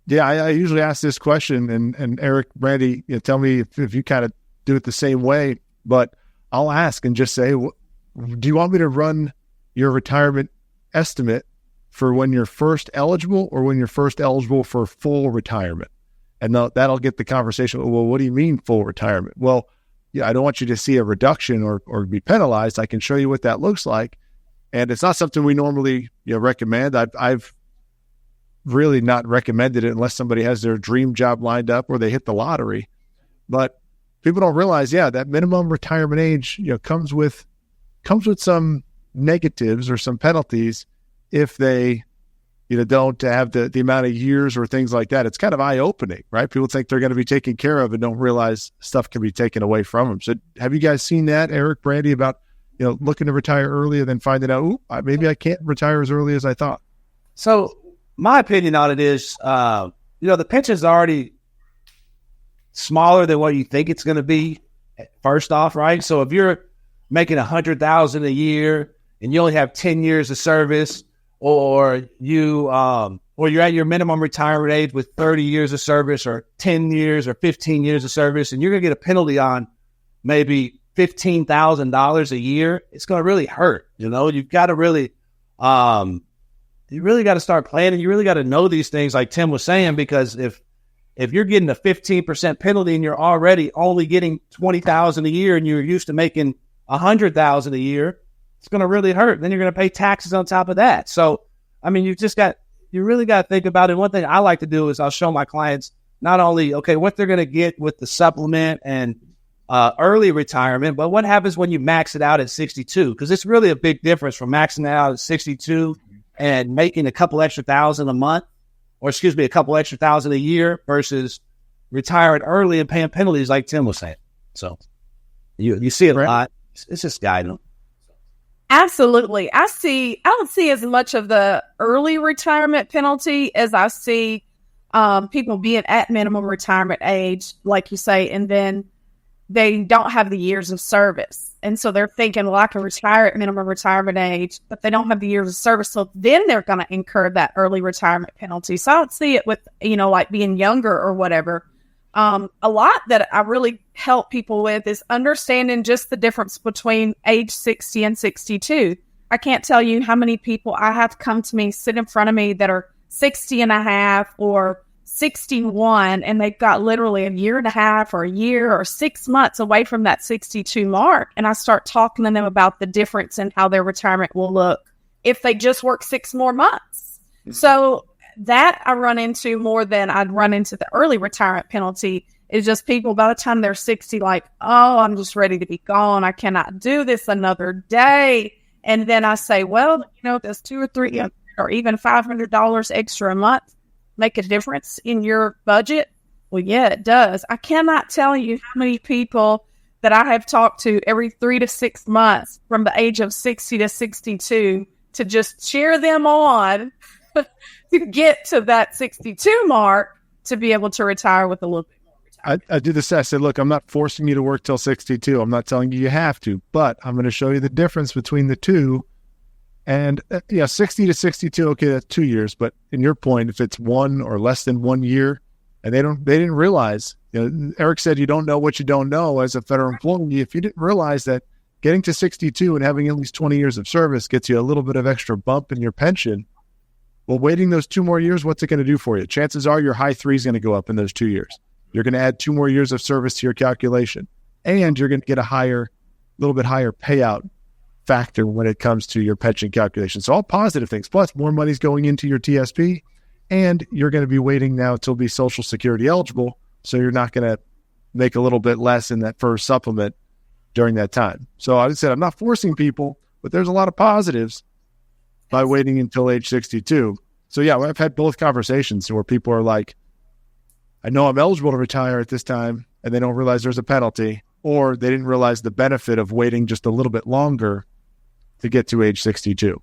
Yeah, I usually ask this question, and Eric, Brandy, tell me if you kind of do it the same way, but I'll ask and just say, do you want me to run your retirement estimate for when you're first eligible or when you're first eligible for full retirement? And that'll get the conversation. Well, what do you mean full retirement? Well, yeah, I don't want you to see a reduction or be penalized. I can show you what that looks like. And it's not something we normally recommend. I've really not recommended it unless somebody has their dream job lined up or they hit the lottery. But people don't realize, that minimum retirement age, comes with some negatives or some penalties if they, don't have the amount of years or things like that. It's kind of eye-opening, right? People think they're going to be taken care of and don't realize stuff can be taken away from them. So have you guys seen that, Eric, Brandy, about, looking to retire early and then finding out, maybe I can't retire as early as I thought? So my opinion on it is, the pension's already smaller than what you think it's going to be first off, right? So if you're making $100,000 a year and you only have 10 years of service, or you're at your minimum retirement age with 30 years of service or 10 years or 15 years of service, and you're going to get a penalty on maybe $15,000 a year, it's going to really hurt. You've got to really, you really got to start planning. You really got to know these things, like Tim was saying, because if you're getting a 15% penalty and you're already only getting $20,000 a year and you're used to making $100,000 a year, it's going to really hurt. Then you're going to pay taxes on top of that. So, I mean, you really got to think about it. One thing I like to do is I'll show my clients not only, what they're going to get with the supplement and early retirement, but what happens when you max it out at 62? Because it's really a big difference from maxing it out at 62 and making a couple extra thousand a month, a couple extra thousand a year versus retiring early and paying penalties like Tim was saying. So you see it a lot. It's just guiding. Absolutely. I don't see as much of the early retirement penalty as I see people being at minimum retirement age, like you say, and then they don't have the years of service. And so they're thinking, well, I can retire at minimum retirement age, but they don't have the years of service. So then they're going to incur that early retirement penalty. So I don't see it with, like being younger or whatever. A lot that I really help people with is understanding just the difference between age 60 and 62. I can't tell you how many people I have come to me, sit in front of me that are 60 and a half or 61, and they've got literally a year and a half or a year or 6 months away from that 62 mark. And I start talking to them about the difference in how their retirement will look if they just work 6 more months. Mm-hmm. So that I run into more than I'd run into the early retirement penalty is just people by the time they're 60, like, oh, I'm just ready to be gone. I cannot do this another day. And then I say, well, does $2 or $3 or even $500 extra a month make a difference in your budget? Well, yeah, it does. I cannot tell you how many people that I have talked to every 3 to 6 months from the age of 60 to 62 to just cheer them on to get to that 62 mark to be able to retire with a little bit more retirement. I do this. I said, look, I'm not forcing you to work till 62. I'm not telling you have to, but I'm going to show you the difference between the two. And 60 to 62, okay, that's 2 years. But in your point, if it's 1 or less than 1 year, and they didn't realize, Eric said, you don't know what you don't know as a federal employee. If you didn't realize that getting to 62 and having at least 20 years of service gets you a little bit of extra bump in your pension, well, waiting those 2 more years, what's it going to do for you? Chances are your high 3 is going to go up in those 2 years. You're going to add 2 more years of service to your calculation, and you're going to get a little bit higher payout factor when it comes to your pension calculation. So all positive things. Plus, more money's going into your TSP, and you're going to be waiting now till be Social Security eligible, so you're not going to make a little bit less in that first supplement during that time. So I said, I'm not forcing people, but there's a lot of positives by waiting until age 62. So yeah, I've had both conversations where people are like, I know I'm eligible to retire at this time, and they don't realize there's a penalty, or they didn't realize the benefit of waiting just a little bit longer to get to age 62.